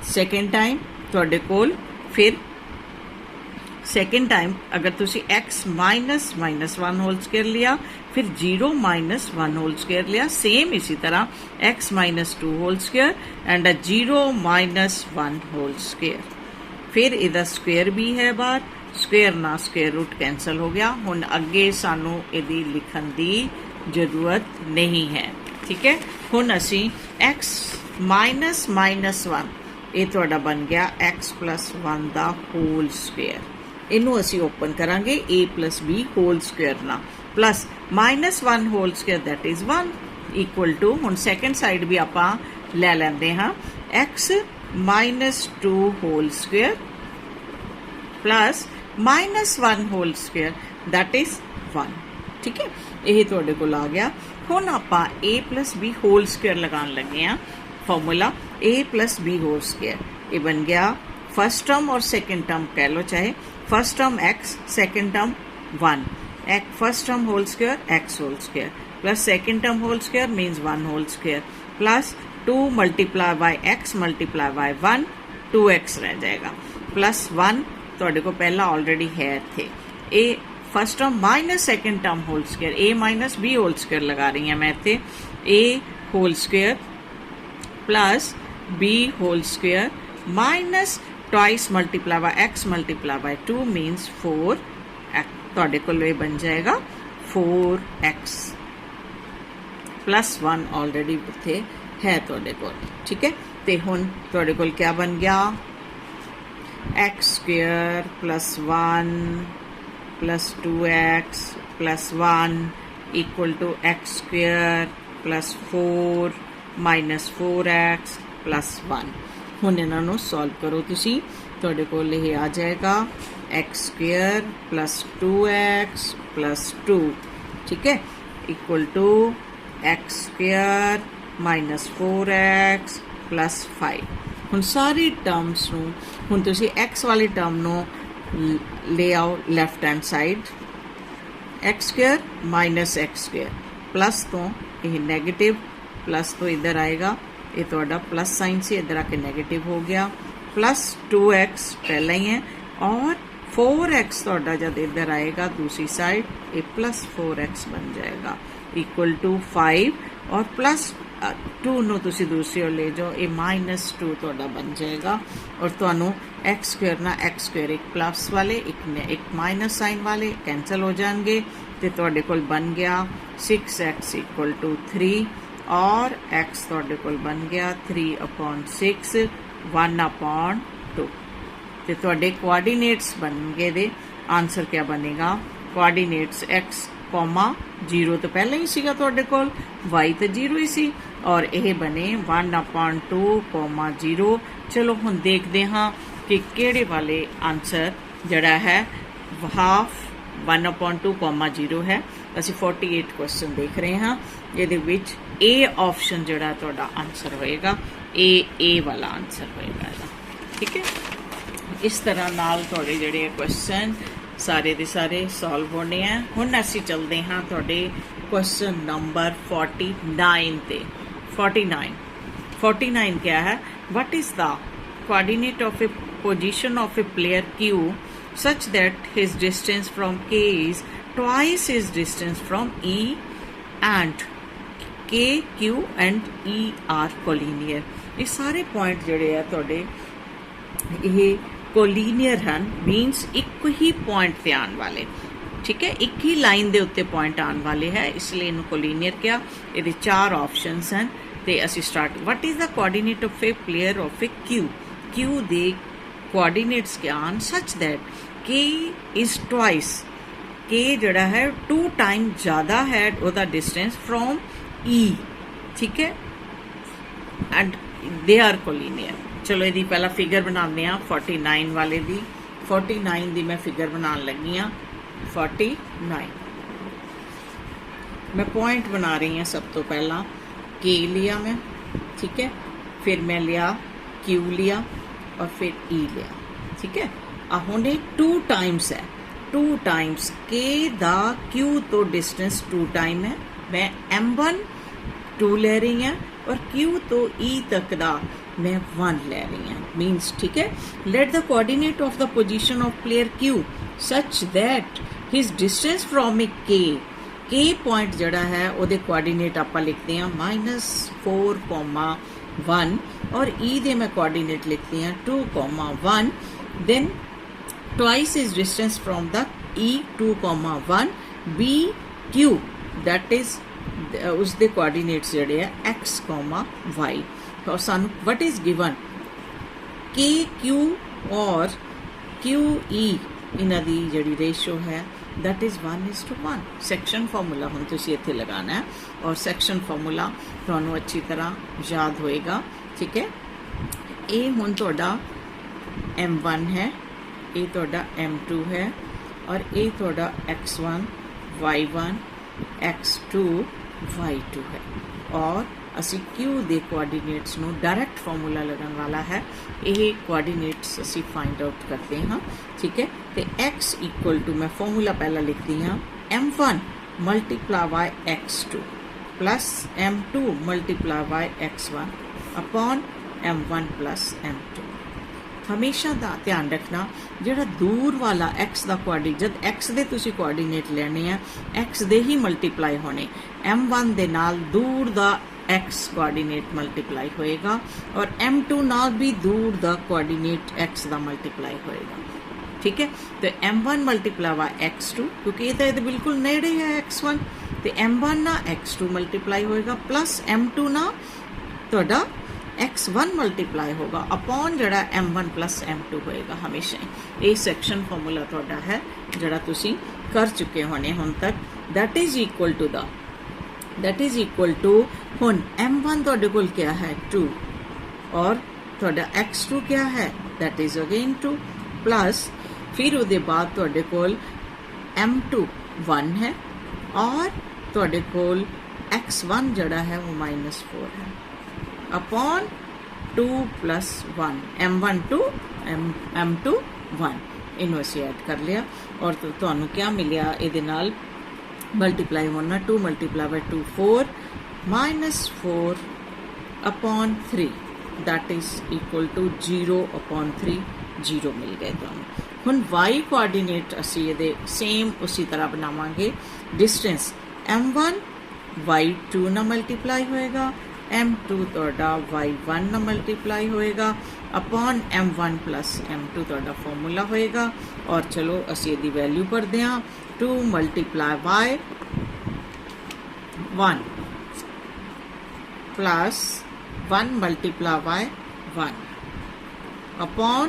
second time तुहाडे कोल फिर सेकेंड टाइम अगर तुसी x -1 होल स्क्वेयर लिया, फिर 0 - 1 होल स्क्वेयर लिया, सेम इसी तरह x - 2 whole square and 0 - 1 whole square, फिर इधर स्क्वेयर भी है बाहर स्क्वेयर ना स्क्वेयर रूट कैंसल हो गया। हुण अगे सानू इहदी लिखण दी जरूरत नहीं है, ठीक है। हुण असी x माइनस माइनस 1 ये तुहाडा बन गया x प्लस 1 दा होल स्क्वेयर। इनू असी ओपन करांगे a plus b whole square ना plus minus 1 whole square that is 1 equal to हुण सैकेंड साइड भी आपां लै लैंदे हाँ x minus 2 whole square plus minus 1 whole square that is 1, ठीक है। यही तुहाडे कोल आ गया। हुण आपां a plus b whole square लगान लगे हाँ formula a plus b whole square. ये बन गया फर्स्ट टर्म और सेकेंड टर्म कह लो चाहे, first term x second term 1, first term whole square x whole square plus second term whole square means 1 whole square plus 2 multiply by x multiply by 1 2x रह जाएगा plus 1 तुहाडे को पहला already है थे। ए first term minus second term whole square a minus b whole square लगा रही हैं मैं इत्थे a whole square plus b whole square minus twice multiply by x multiply by 2 means 4 तुहाडे कोल ये बन जाएगा 4x प्लस 1 ऑलरेडी थे है तुहाडे कोल, ठीक है। ते हुण तुहाडे कोल क्या बन गया x square plus 1 plus 2x plus 1 equal to x square plus 4 minus 4x plus 1। हुण इन्हां नूं सॉल्व करो तुसीं, तुहाडे कोल ये आ जाएगा x square plus 2x plus 2, ठीक है, equal to x square minus 4x plus 5। हुण सारी टर्म्स नूं हुण तुसीं x वाली टर्म नूं ले आओ left hand side, x square minus x square plus तो ये नेगेटिव प्लस तो इधर आएगा, ये तुहाडा प्लस साइन से इधर आके नेगेटिव हो गया प्लस 2x पहला ही है और 4x तुहाडा जब इधर आएगा दूसरी साइड ये प्लस 4x बन जाएगा इक्वल टू 5 और प्लस 2 नूं तुसीं दूसरी ओर ले जाओ ये माइनस 2 तुहाडा बन जाएगा और तुहानूं x स्क्वेयर ना x स्क्वेयर एक प्लस वाले एक माइनस साइन वाले कैंसल हो जाएंगे तो तुहाडे कोल बन गया 6x इक्वल टू 3 और x तुहाडे कोल बन गया 3/6 1/2 तो तुहाडे कोआर्डिनेट्स बन गए दे आंसर क्या बनेगा कोआर्डिनेट्स x, 0 तो पहले ही सीगा तुहाडे कोल y तो 0 ही सी और यह बने 1/2, 0। चलो हुण देखते हाँ कि किहड़े वाले आंसर जड़ा है हाफ 1/2, 0 है। असीं 48 क्वेश्चन देख रहे हाँ जिहदे विच ए ऑप्शन जड़ा तुहाडा आंसर होएगा ए वाला आंसर होएगा, ठीक है। इस तरह नाल तुहाडे जिहड़े क्वेश्चन सारे दे सारे सॉल्व होने हैं। हुण असीं चलदे हाँ तुहाडे क्वेश्चन नंबर 49 ते। 49 क्या है, what is the coordinate of A position of A player Q such that his distance from K is twice his distance from E and K, Q and E are collinear। ये सारे point जड़े है तुहाडे ये collinear हैं, मीनस एक ही point ते आने वाले, ठीक है, एक ही लाइन दे उत्ते पॉइंट आने वाले है इसलिए इन्हों कोलीनियर क्या। ये 4 ऑप्शंस हैं तो असी start what is the coordinate of A player of A Q they coordinates क्या आन सच दैट के इज ट्वाइस, के जड़ा है 2 टाइम ज़्यादा है वह डिस्टेंस फ्रॉम ई, ठीक है, एंड दे आर कोलीनियर। चलो यदि पहला फिगर बनाते हैं 49 वाले दी। 49 दी मैं फिगर बना लगी हाँ 49 मैं पॉइंट बना रही हूँ। सब तो पहला के लिया मैं, ठीक है, फिर मैं लिया क्यू लिया और फिर ई लिया, ठीक है। हुण 2 टाइम्स है, 2 टाइम्स के दा क्यू तो डिस्टेंस 2 टाइम है, मैं M1 2 ले रही हैं और क्यू तो ई तक दा मैं 1 ले रही हूँ, मीन्स ठीक है। Let the coordinate of the position of player Q such that his distance from A के पॉइंट जड़ा है वो कोऑर्डिनेट आप लिखते हैं -4,1 और ई दे मैं कोऑर्डिनेट लिखती हैं 2,1। Then twice is distance from the E2, 1 BQ, that is उसके कोआर्डिनेट्स जिहड़े है x, y, और सानू what is given KQ और QE इन्हां दी जिहड़ी रेशो है दैट इज़ 1:1। सैक्शन फार्मूला हुण तुसीं इत्थे लगाना है और सैक्शन फार्मूला तुहानू अच्छी तरह याद होएगा, ठीक है। ये हुण तुहाडा M1 है, ये तुहाडा M2 है और ये तुहाडा X1 Y1 X2 Y2 है। और असी Q दे कोआर्डिनेट्स नू डायरैक्ट फार्मूला लगन वाला है, ये कोआर्डिनेट्स असी फाइंड आउट करते हाँ, ठीक है। तो X इक्वल टू मैं फार्मूला पहला लिखती हाँ M1 multiply by X2 plus M2 multiply by X1 upon M1 plus M2। हमेशा दा ध्यान रखना जिहड़ा दूर वाला x दा कोआर्डिनेट, जब x दे तुसी कोआर्डिनेट लेने हैं x दे ही मल्टीप्लाई होने, M1 दे नाल दूर दा x कोआर्डिनेट मल्टीप्लाई होएगा और M2 नाल भी दूर दा कोआर्डिनेट x दा मल्टीप्लाई होएगा, ठीक है। तो M1 मल्टीप्लाई बाय X2 क्योंकि ये तो बिल्कुल नेड़े है X1, तो M1 ना X2 मल्टीप्लाई होएगा प्लस M2 ना तुहाडा X1 मल्टीप्लाई होगा अपॉन जड़ा M1 प्लस M2 होएगा हमेशा। ये सैक्शन फार्मूला तुहाडा है जड़ा तुसी कर चुके होने हुण तक। दैट इज इक्वल टू हुण M1 तुहाडे कोल क्या है 2 और तुहाडा X2 क्या है दैट इज अगेन 2 प्लस फिर उहदे बाद तुहाडे कोल M2 1 है और तुहाडे कोल X1 जड़ा है वो -4 है अपॉन 2 प्लस 1 M1 2 M2 1 इनू असी ऐड कर लिया और तो तुहानू क्या मिलिया इहदे नाल मल्टीप्लाई होना 2 multiply by 2 4 -4 upon 3 that is equal to 0 upon 3 0 मिल गए तुहानू। हुण y कोआर्डिनेट असी इहदे सेम उसी तरह बनावांगे। डिस्टेंस M1 Y2 ना मल्टीप्लाई होएगा, M2 तुहाडा Y1 ना मल्टीप्लाई होएगा अपॉन M1 प्लस M2 तुहाडा फॉर्मूला होएगा। और चलो असी इहदी वैल्यू भरदे हां 2 multiply by 1 plus 1 multiply by 1 upon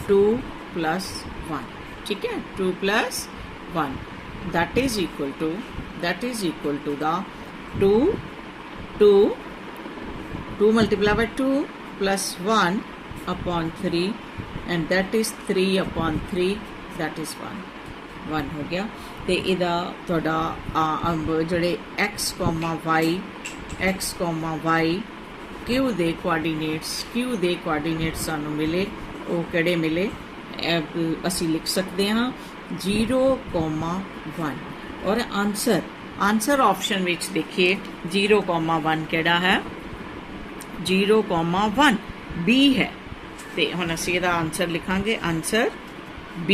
2 plus 1, ठीक है 2 plus 1 that is equal to the 2 multiply by 2 plus 1 upon 3 and that is 3 upon 3 that is 1 हो गया। तो इहदा तुहाडा जिहड़े x, y Q दे कोआर्डिनेट्स सानू मिले वो किहड़े मिले असी लिख सकते हाँ 0,1 और आंसर ऑप्शन विच देखिए 0,1 किहड़ा है 0,1 B है। तो हुण असीं इहदा आंसर लिखांगे आंसर B,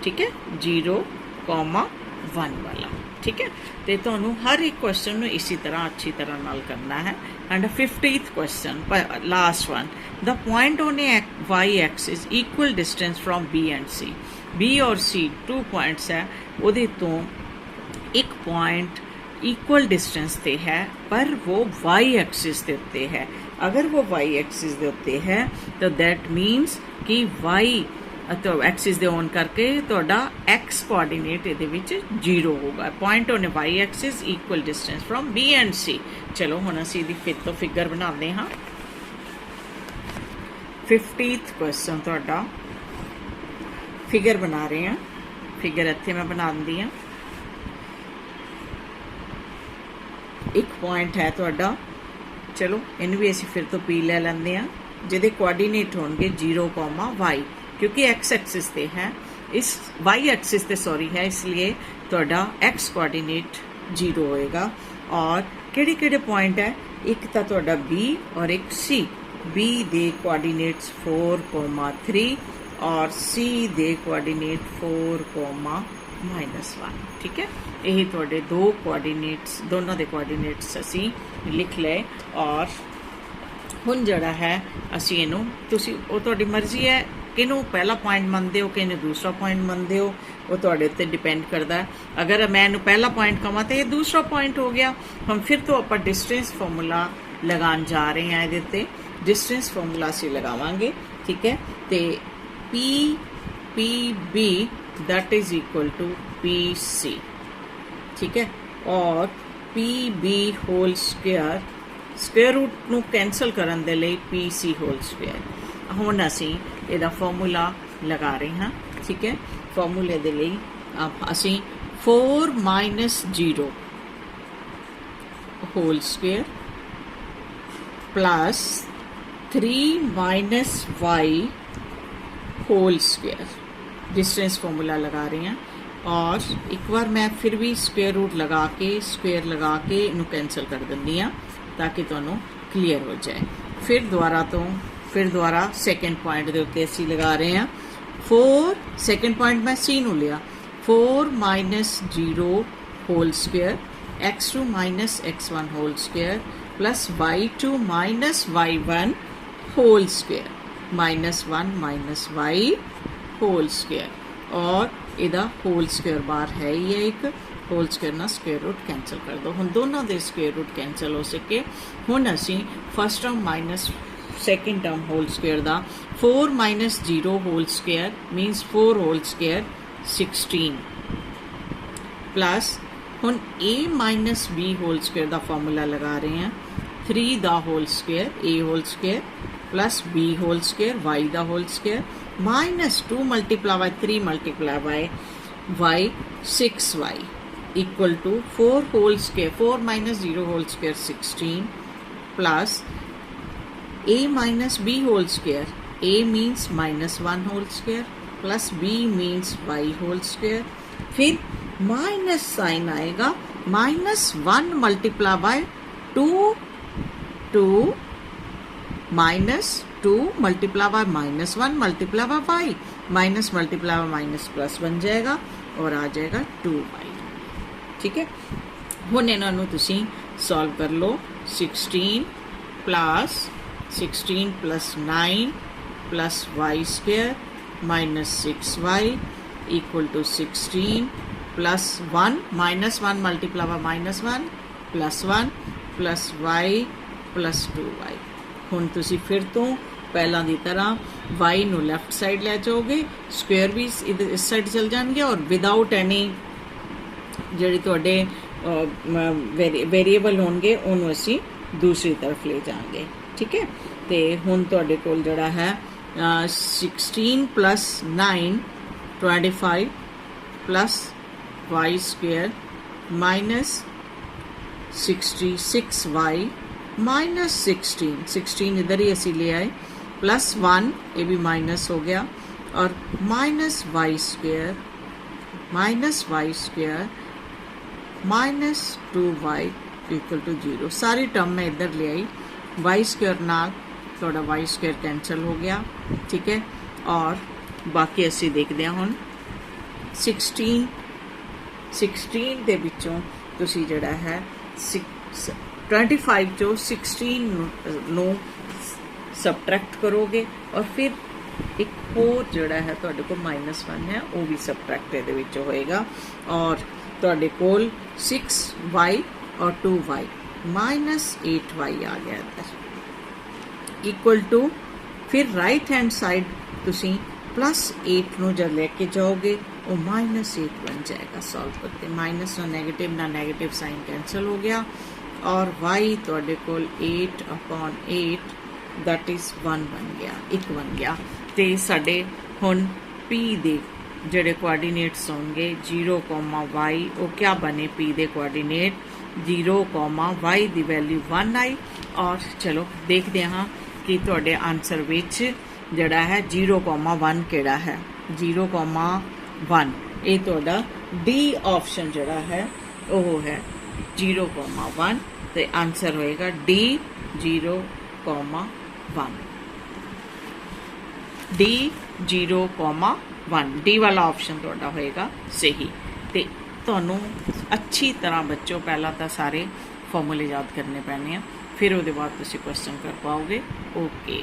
ठीक है 0,1 वाला, ठीक है। तो तुहानू हर एक क्वेश्चन नू इसी तरह अच्छी तरह नाल करना है। And 50th question last one, the point on y axis equal distance from B and C। B और C 2 पॉइंट्स है, उहदे तो एक पॉइंट इक्वल डिस्टेंस ते है पर वो y एक्सिस के उत्ते है। अगर वो y एक्सिस के उत्ते है तो दैट मीनस कि y तो एक्सिस दे ऑन करके तुहाडा x कोआर्डिनेट इहदे विच 0 होगा। Point on y axis equal distance from B and C। चलो हुण असीं इहदी फिर तो फिगर बनाते हाँ। 50th क्वेश्चन तुहाडा फिगर बना रहे हैं, फिगर इत्थे मैं बना दिंदी हां। एक पॉइंट है तुहाडा, चलो इनू भी असीं फिर तो P ले लैंदे हां जिहदे कोआर्डिनेट होणगे 0,y क्योंकि x एक्सिस ते है, इस y एक्सिस ते सॉरी है, इसलिए तुहाडा x कोआर्डिनेट 0 होएगा। और किहड़े किहड़े पॉइंट है, एक तो तुहाडा B और एक C। B दे कोआर्डिनेट्स 4,3 और C दे कोआर्डिनेट 4,-1, ठीक है। यही तुहाडे दो कोआर्डिनेट्स, दोनों दे कोआर्डिनेट्स असी लिख ले। और हुण जिहड़ा है असी इहनूं तुसी ओ तुहाडी मर्जी है किनू पहला पॉइंट मनते हो किनू दूसरा पॉइंट मनते हो, वो तुहाडे उत्ते डिपेंड करता है। अगर मैं इनू पहला पॉइंट कहां तो ये दूसरा पॉइंट हो गया। हम फिर तो आप डिस्टेंस फॉर्मूला लगान जा रहे हैं, ये उत्ते डिस्टेंस फॉर्मूला असीं लगावांगे, ठीक है। तो PB that is equal to PC, ठीक है। और PB whole square square root नू कैंसल करन दे लई PC होल स्क्वायर। हुण असीं इहदा फॉर्मूला लगा रहे हैं, ठीक है। फॉर्मूले दे लई असीं 4 - 0 whole square plus 3 - y whole square distance formula लगा रहे हैं। और एक बार मैं फिर भी स्क्वेयर रूट लगा के स्क्वेयर लगा के इनू कैंसल कर दिंदी हाँ ताकि तुहानू क्लीयर हो जाए। फिर दोबारा सैकेंड पॉइंट के उत्ते असीं लगा रहे हैं 4 सैकेंड पॉइंट मैं C नू लिया 4 - 0 whole square x2 - x1 whole square plus y2 - y1 whole square -1 - y whole square. और इहदा होल स्क्वायर बार है ही है एक, होल स्क्वायर ना स्क्वेयर रूट कैंसल कर दो। हुण दोनों दे स्क्वेयर रूट कैंसल हो सके। हुण असीं first term minus second term whole square दा 4 - 0 whole square means 4 whole square 16 plus हुण A - B होल स्क्वेयर दा फॉर्मूला लगा रहे हैं 3 दा whole square A whole square plus B whole square Y दा whole square -2 × 3 × y 6y equal to 4 whole square 4 - 0 whole square 16 plus A - B whole square A means -1 whole square plus B means y whole square. फिर minus sign आएगा -1 × 2 2 -2 × -1 × y minus multiply minus plus बन जाएगा और आ जाएगा 2y, ठीक है। हुण इन्हां नूं तुसीं सॉल्व कर लो 16 + 9 plus y square -6y equal to 16 plus 1 -1 × -1 plus 1 plus y plus 2y। हुण तुसीं फिर तो पहला की तरह y नू लैफ्ट साइड लै जाओगे, स्क्वेयर भी इस साइड चल जाएंगे और विदाउट एनी जिहड़े तुहाडे वेरीएबल होणगे उन्होंने असीं दूसरी तरफ ले जाएंगे, ठीक है। तो हुण तुहाडे कोल जिहड़ा है 16 + 9 25 प्लस y स्क्वेयर -66y -16 इधर ही असी ले आए प्लस 1 ये भी माइनस हो गया और -y square -2y equal to 0। सारी टर्म मैं इधर ले आई y स्क्वेयर नाल थोड़ा y स्क्वेयर कैंसल हो गया, ठीक है। और बाकी असी देखते हैं हुण 16 दे विचों तुसी जिहड़ा है 25 चो 16 नू सबट्रैक्ट करोगे और फिर एक होर जिहड़ा है तुहाडे कोल -1 है वो भी सबट्रैक्ट इहदे विच होएगा और तुहाडे कोल 6y और 2y -8y आ गया इधर इक्वल टू फिर राइट हैंड साइड तुसी +8 नू जब लेके जाओगे वो -8 बन जाएगा। सॉल्व करते माइनस ना नेगेटिव साइन कैंसल हो गया और y तुहाडे कोल 8/8 दैट इज़ 1 बन गया, 1 बन गया। तो साडे हुण P दे जिहड़े कोआर्डीनेट्स होंगे 0, y वो क्या बने P दे कोआर्डीनेट 0, y दी वैल्यू 1 आई। और चलो देखते हाँ कि तुहाडे आंसर विच जिहड़ा है 0, 1 किहड़ा है 0, 1 ये तुहाडा D ऑप्शन जिहड़ा है वो है 0, 1 तो आंसर होएगा D 0, 1 D 0, 1 D वाला ऑप्शन तुहाडा होएगा सही। तो तुहानू अच्छी तरह बच्चों पहला तो सारे फॉर्मूले याद करने पैने, फिर उसके बाद तुसीं क्वेश्चन कर पाओगे। ओके।